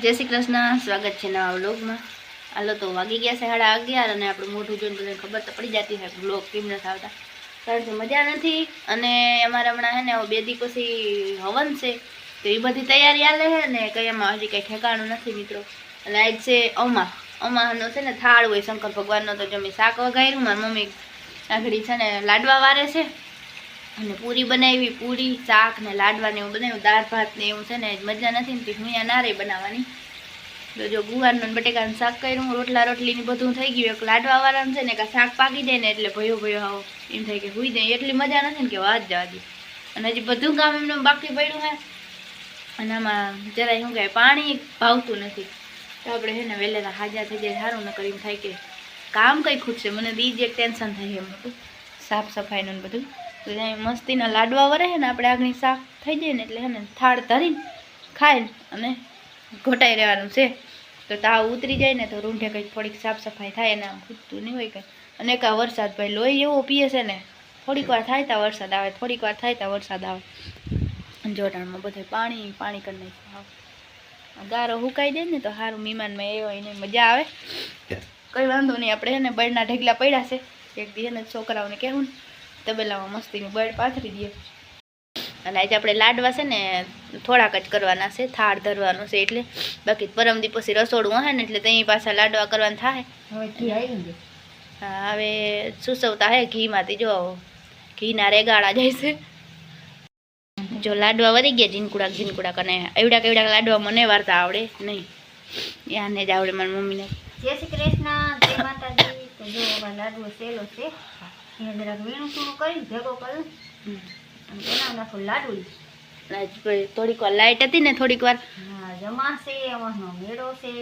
જય શ્રી કૃષ્ણ, સ્વાગત છે નવા વ્લોગમાં। હાલો તો વાગી ગયા છે 11:30 અને આપણું મોઢું જોઈને બધાને ખબર તો પડી જતી હોય વ્લોગ કેમ નથી આવતા, કારણ કે મજા નથી। અને અમારે હમણાં હે ને 2 દી પછી હવન છે, તો એ બધી તૈયારી હાલે છે ને કંઈ એમાં હજી કંઈ ઠેકાણું નથી મિત્રો। અને આજ છે અમાનો છે ને થાળ હોય શંકર ભગવાનનો, તો જો મેં શાક વઘાર્યું, મારી મમ્મી આગળ છે ને લાડવા વારે છે અને પૂરી બનાવી, પૂરી શાક ને લાડવા ને એવું બનાવ્યું, દાળ ભાત ને એવું છે ને મજા નથી ને હું ના રહી બનાવવાની। તો જો ગુવારનું બટેકાનું શાક કર્યું, રોટલા રોટલી ને બધું થઈ ગયું। એક લાડવા વાળાનું છે ને કે શાક પાકી જાય ને એટલે ભયો આવો એમ થાય કે હુઈ જાય, એટલી મજા નથી ને કે વાત જવા દે। અને હજી બધું કામ એમને બાકી પડ્યું છે અને આમાં જરાય શું કહે પાણી ભાવતું નથી, તો આપણે છે ને વહેલા હાજર થઈ જાય સારું, ન કરીને થાય કે કામ કંઈ ખૂટશે। મને દી જ એક ટેન્શન થાય એમ બધું સાફ સફાઈનું બધું। તો મસ્તીના લાડવા વરે છે ને આપણે આગળ શાક થઈ જાય ને એટલે છે ને થાળ ધરીને ખાઈને અને ઘોટાઈ રહેવાનું છે। તો તાવ ઉતરી જાય ને તો રૂંઢે કંઈક થોડીક સાફ સફાઈ થાય ને આમ ખૂટતું નહીં હોય કંઈ। અને કા વરસાદ ભાઈ લોહી એવો પીએ છે ને, થોડીક વાર થાય ત્યાં વરસાદ આવે, થોડીક વાર થાય ત્યાં વરસાદ આવે। જોટાણમાં બધે પાણી કરી નાખ્યું, ગારો સુકાઈ જાય ને તો સારું, મહેમાનમાં એ હોય ને મજા આવે। કંઈ વાંધો નહીં, આપણે છે ને બળના ઢગલા પડ્યા છે, એક દી ને છોકરાઓને કહેવું તબેલામાં મસ્તીનું બળ પાથરી દઈએ। અને આજે આપણે લાડવા છે ને થોડાક જ કરવાના છે, થાળ ધરવાનું છે એટલે, બાકી પરમદી પછી રસોડું હે ને એટલે ત્યાં પાછા લાડવા કરવાના થાય। હા, હવે સુસવતા હે ઘીમાંથી, જો ઘીના રેગાળા જાય છે। જો લાડવા વરી ગયા ઝીનકુડા કને, એવડા લાડવા મને વારતા આવડે નહીં, યાને જ આવડે મારી મમ્મીને। જય શ્રી કૃષ્ણ, જય માતાજી। તો જો લાડવો સેલો છે, એને જરાક વીણું સૂણું કરી ભેગો કરું અને બનાવી નાખું લાડુ। થોડીક વાર લાઈટ હતી ને, થોડીક વાર જમાશે, અમારનો મેળો છે,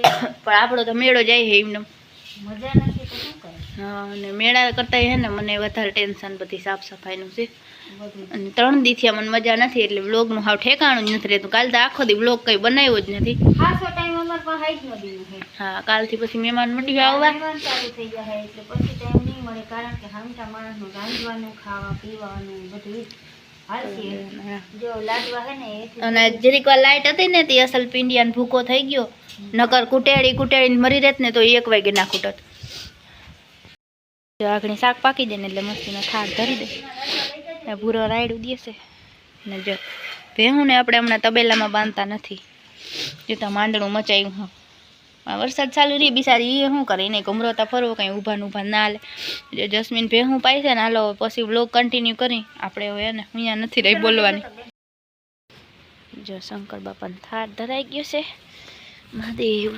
પણ આપણો તો મેળો જાય છે એમને મજા નથી તો શું કરે। હા, અને મેળા કરતા હે ને મને વધારે ટેન્શન બધી સાફ સફાઈનું છે। બધું અને 3 દીથી મને મજા નથી એટલે વ્લોગનું હાવ ઠેકાણું જ નથી રહેતું। કાલ તો આખો દી વ્લોગ કંઈ બનાવ્યો જ નથી। ખાસો ટાઈમ અમાર પાસે હાઈટ નો દીધું છે। હા, કાલથી પછી મહેમાન મંડી આવવા, મહેમાન ચાલુ થઈ જાય એટલે પછી ટાઈમ નહીં મળે, કારણ કે હામટા માણસનું રાંધવાનું, ખાવા પીવાનું બધું હાલશે। જો લાડવા હે ને અને જરીક વાર લાઈટ હતી ને તે અસલ પિંડિયાન ભૂકો થઈ ગયો, નકર કુટેડીને મરી રહેત ને તો 1 વાગે ના ખૂટત। જો આગળ શાક પાકી જાય ને એટલે મસ્તીનો થાળ ધરી દે, ભૂરો રાયડું દેશે ને। જો ભેહું ને આપણે હમણાં તબેલામાં બાંધતા નથી, જો તો માંડણું મચાયું હા, વરસાદ ચાલુ રહી બિચારી એ શું કરે, એને ગમરોતા ફરવો કંઈ ઊભા ના હાલે। જો જસ્મીન ભેહું પાય છે ને, હાલો પછી વ્લોગ કન્ટિન્યુ કરી આપણે હવે ને અહીંયા નથી રહી બોલવાની। જો શંકર બાપાને થાળ ધરાઈ ગયો છે, મહાદેવ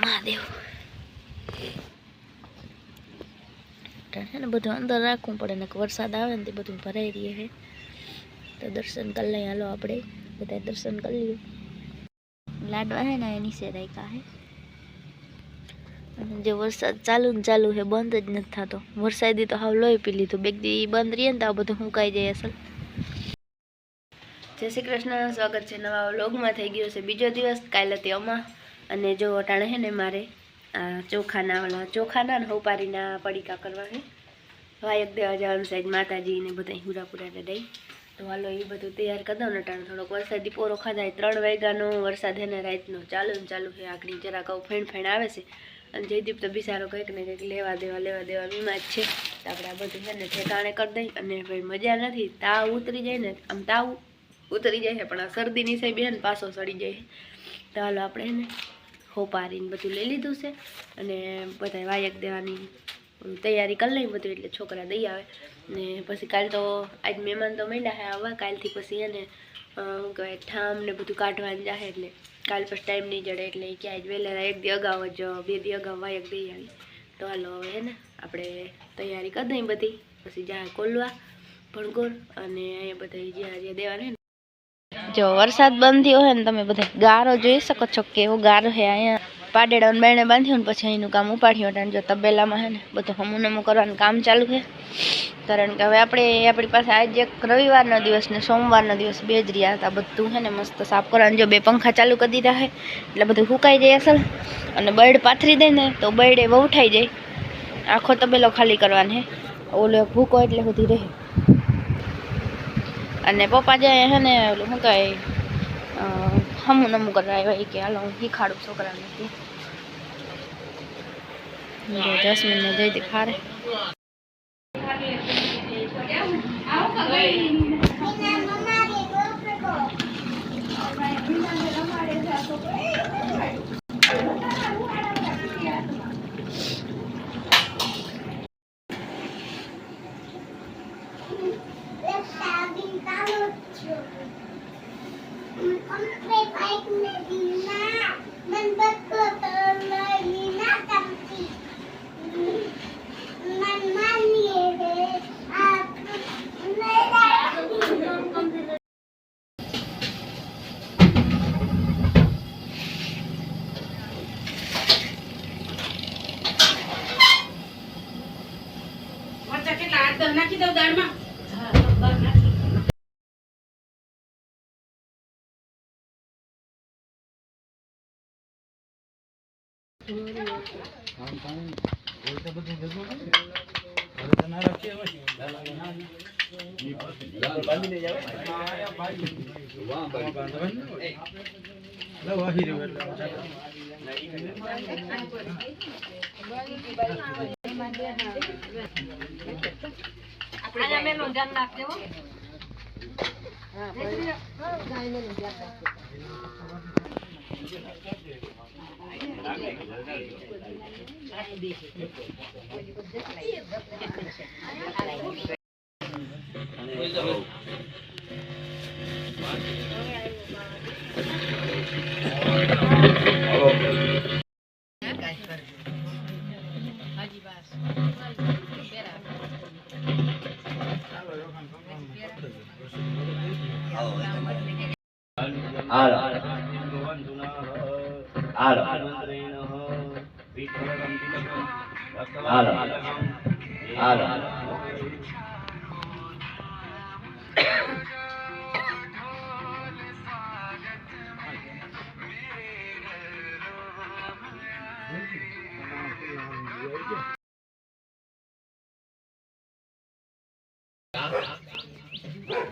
છે ને બધું અંદર રાખવું પડે ને વરસાદ આવે ને તે બધું ભરાઈ રહે છે। તો દર્શન કરી લઈએ, હાલો આપણે બધા દર્શન કરી લઈએ। લાડવા છે ને નીચે રાખ્યા છે, અને જે વરસાદ ચાલુ છે, બંધ જ નથી થતો। વરસાદી તો હાવ લોહી પી લીધું, 2 દી બંધ રહીએ ને તો આ બધું સુકાઈ જાય અસલ। જય શ્રી કૃષ્ણ, સ્વાગત છે નવા વ્લોગમાં। થઈ ગયો છે બીજો દિવસ, કાલે હતી અમા, અને જો અટાણે છે ને મારે ચોખાના ને હોપારીના પડીકા કરવા છે, વાયક દેવા જવાનું સાઈડ માતાજી ને બધા હુરાપુરાને દઈ। તો હાલો એ બધું તૈયાર કરી દઉં ને, અટાણે થોડોક વરસાદી પોરો ખાધાય, 3 વાગ્યાનો વરસાદ હે ને રાતનો ચાલુ છે। આગળ જરાક ફેણ આવે છે, અને જયદીપ તો બિચારો કંઈક ને કંઈક લેવા દેવા વીમા જ છે। તો આપણે આ બધું છે ને ઠેકાણે કરી દઈ, અને ભાઈ મજા નથી, તાવ ઉતરી જાય ને, આમ તાવ ઉતરી જાય છે પણ આ શરદીની સાહેબ ને પાછો સડી જાય છે। તો હાલો આપણે ને હોપારીને બધું લઈ લીધું છે, અને બધા વાયક દેવાની તૈયારી કરી લઈ બધું, એટલે છોકરા દઈ આવે ને પછી કાલ તો આજ મહેમાન તો માંડ્યા છે આવવા, કાલથી પછી એને શું કહેવાય ઠામ ને બધું કાઢવાનું જાય, એટલે કાલ પછી ટાઈમ નહીં જડે, એટલે ક્યાંય જ વહેલા 1 દી અગાઉ જ 2 દી અગાઉ વાયક દઈ આવી। તો હાલો હવે હે ને આપણે તૈયારી કરી દઈ બધી, પછી જાય કોલવા ભણગોર અને અહીંયા બધા જ્યાં દેવાના। જો વરસાદ બંધ થયો હોય ને તમે બધા ગારો જોઈ શકો છો, કેવો ગારો છે। અહીંયા પાડેડાને બાયણે બાંધ્યું ને પછી એનું કામ ઉપાડ્યું, અને જો તબેલામાં છે ને બધું હમું કરવાનું કામ ચાલુ છે। કારણ કે હવે આપણી પાસે આજે એક રવિવારનો દિવસ ને સોમવારનો દિવસ 2 જ રહ્યા હતા, બધું છે ને મસ્ત સાફ કરવાનું। જો 2 પંખા ચાલુ કરી દીધા છે એટલે બધું સુકાઈ જાય અસલ, અને બળ પાથરી દે ને તો બળે વહુઠાઈ જાય, આખો તબેલો ખાલી કરવાનો છે, ઓલો ભૂકો એટલે સુધી રહે। અને પપ્પા જાય છે ને ઓલું શું કહે હમું નમું કરવા આવ્યા કે હાલો હું શીખાડું છોકરાને જસ્મીન ને જઈ ખારે નાખી દઉં દાળમાં આપણે મેનું ધ્યાન રાખજો હા ગાય મેનું ધ્યાન રાખજો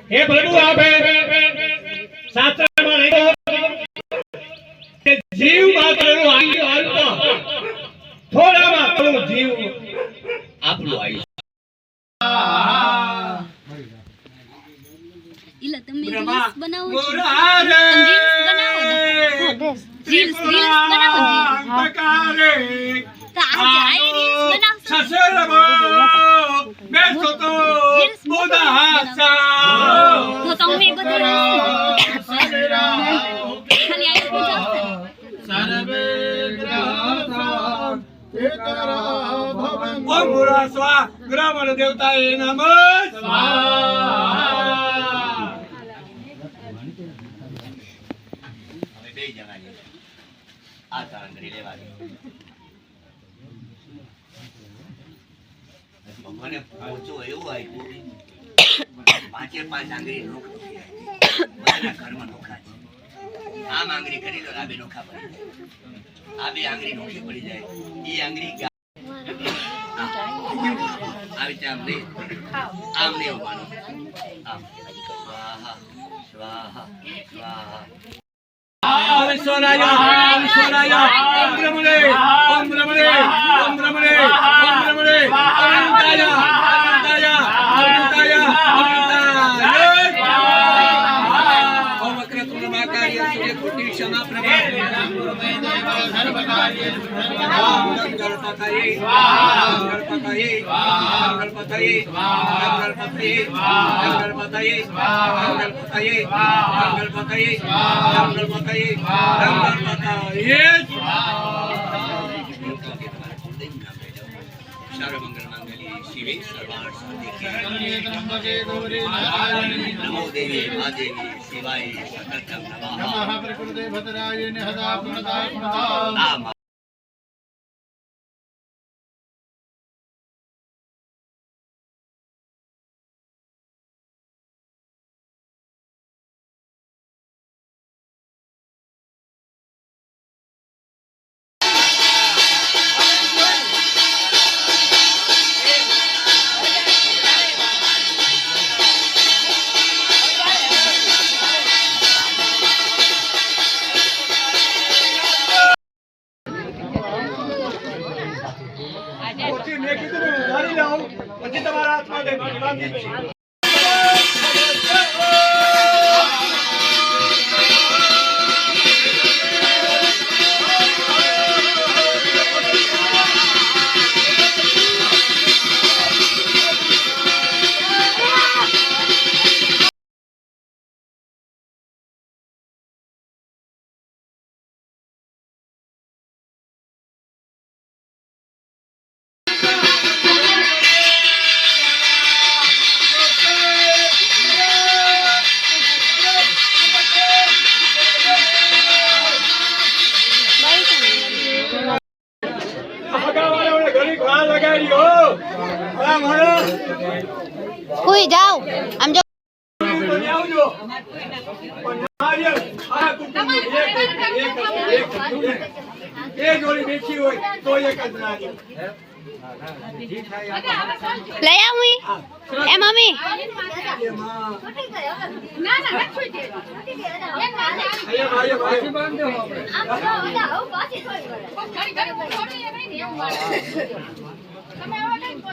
हे प्रभु आपे शास्त्રમાં લખ્યો કે જીવ માત્રનું આયુ અલ્પ થોડામાં થોડું જીવ આપણું આયુ ઇલા તમે રીલ્સ બનાવો છો રીલ્સ બનાવો ને રીલ્સ બનાવો ને હા તો આજે રીલ્સ બનાવશો સસરબો બેસો તો બોધા હાસા તો તમે બધા ખાલી આઈ પૂજા સર્વે ગ્રહસા એકરા ભવન ઓમ મુરા સ્વા ગ્રામણ દેવતાએ નમઃ સ્વાહા હવે બે જણા છે આ તારણ કરી લેવાની મને પહોંચો એવું આપ્યું પાંચે પાંચ આંગળી બધાના ઘરમાં નોખા છે આમ આંગળી કરી લો આ બે નોખા પડી જાય આ બે આંગળી નોખી પડી જાય એ આંગળી આવી રીતે આમ નહીં આમ નહીં હોવાનું આમ સ્વાહા સ્વાહા સ્વાહા વિશ્વરાય વિશ્વરાય ઓમ બ્રહ્મણે ઓમ બ્રહ્મણે ઓમ બ્રહ્મણે ઓમ બ્રહ્મણે અનંતાય અનંતાય અનંતાય અનંતાય ઓમ વક્રતુંડ મહાકાય સૂર્યકોટિ સમપ્રભા સર્વકાર્યે ગણપતયે ગણપતયે ગણપતયે ગણપતયે ગણપતયે ગણપતયે ગણપતયે शिवे सर्वार्थ साधिके नमो देवी महादेवी शिवाय सकलकं नमः प्रकृते भद्राय निहदा प्रणता મેં કીધું ઉધારી લાવું પછી તમારા હાથમાં દે બાંધી દઉં. હગાવાળાઓને ઘણી ઘા લગાડી હો. હા મારા કોઈ જાઓ આમ જો તમે આવજો. પણ નારિયેળ આ કુટુંબનું એક જોડી બેઠી હોય તો એક જ નારિયેળ. લઈ આવું ઈ? એ મમ્મી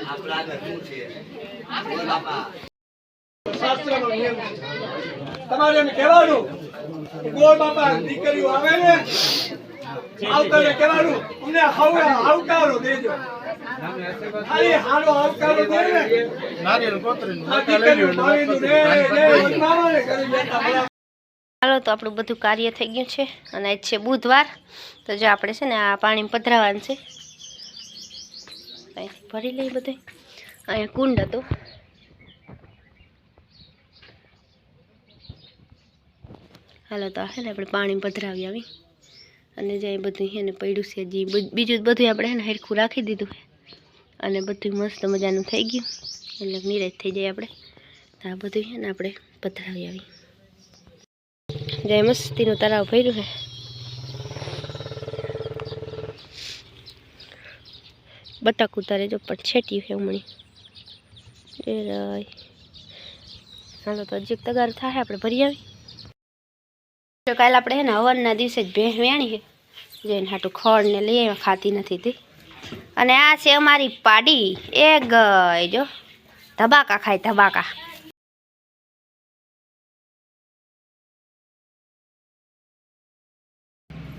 આપણા આગળ શું છે બોલ બાપા. શાસ્ત્રનો નિયમ છે. તમારે એમ કહેવાનું કે ગોળ બાપા દીકરીઓ આવે ને આવતાને કહેવાનું અમને આવકારો દેજો. ખાલી હારો આવકારો દે ને આ દીકરીઓ ભાવીનું ને મામાને કરી લેતા ભલા. ચાલો તો આપણું બધું કાર્ય થઈ ગયું છે અને આજ છે બુધવાર તો જો આપણે છે ને આ પાણી પધરાવાનું છે અહીંથી ભરી લઈએ બધું. અહીંયા કુંડ હતું હાલો તો છે ને આપણે પાણી પધરાવી આવી અને જે બધું છે ને પડ્યું છે હજી બીજું બધું આપણે છે ને હરખું રાખી દીધું છે અને બધું મસ્ત મજાનું થઈ ગયું એટલે નિરાશ થઈ જાય આપણે તો આ બધું છે ને આપણે પધરાવી આવી. જય મસ્તીનું તળાવ ભર્યું છે. બતક ઉતારે જો પણ છેટ્યું છે હમણાં. હાલો તો હજી તગાર થાય આપણે ભરી આવી. તો કાલે આપણે છે ને હવનના દિવસે જ ભેંસ વેણી છે જઈને હાટું ખડ ને લઈ આવ્યા ખાતી નથી તે. અને આ છે અમારી પાડી એ ગઈ જો ધબાકા ખાય ધબાકા.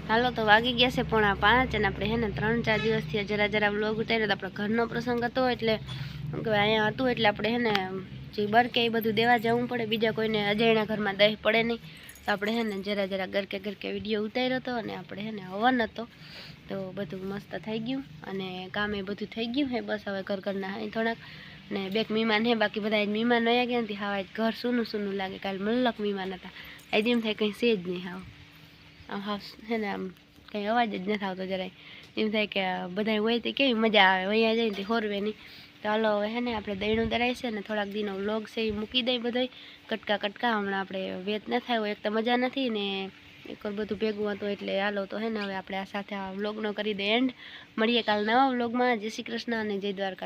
હાલો તો વાગી ગયા છે 4:30 અને આપણે છે ને 3-4 દિવસથી જરા વ્લોગ ઉતાર્યો તો આપણો ઘરનો પ્રસંગ હતો એટલે અહીંયા હતું એટલે આપણે છે ને જે બરકે એ બધું દેવા જવું પડે. બીજા કોઈને અજાણ્યા ઘરમાં દહીં પડે નહીં તો આપણે છે ને જરા ગરકે વિડીયો ઉતાર્યો હતો અને આપણે છે ને હવન હતો તો બધું મસ્ત થઈ ગયું અને કામ એ બધું થઈ ગયું હે. બસ હવે ઘરના અહીં થોડાક ને 2 મહેમાન હે બાકી બધા મહેમાન વયા ગયા નથી. હા ઘર સૂનું લાગે. કાલે મલ્લક મહેમાન હતા આજે એમ થાય કંઈ છે જ નહીં. હા છે ને આમ કંઈ અવાજ જ નથી આવતો જરાય. એમ થાય કે બધા હોય તો કેવી મજા આવે અહીંયા જઈને તે હોરવે નહીં. તો હાલો હવે છે ને આપણે દહીંનું દરાય છે ને થોડાક દીનો વ્લોગ છે એ મૂકી દઈ બધોય કટકા હમણાં આપણે વેત ન થાય હોય એક તો મજા નથી ને એક બધું ભેગું હતું એટલે હાલો તો હે ને હવે આપણે આ સાથે આ વ્લોગનો કરી દે એન્ડ. મળીએ કાલ નવા વ્લોગમાં. જય શ્રી કૃષ્ણ અને જય દ્વારકા.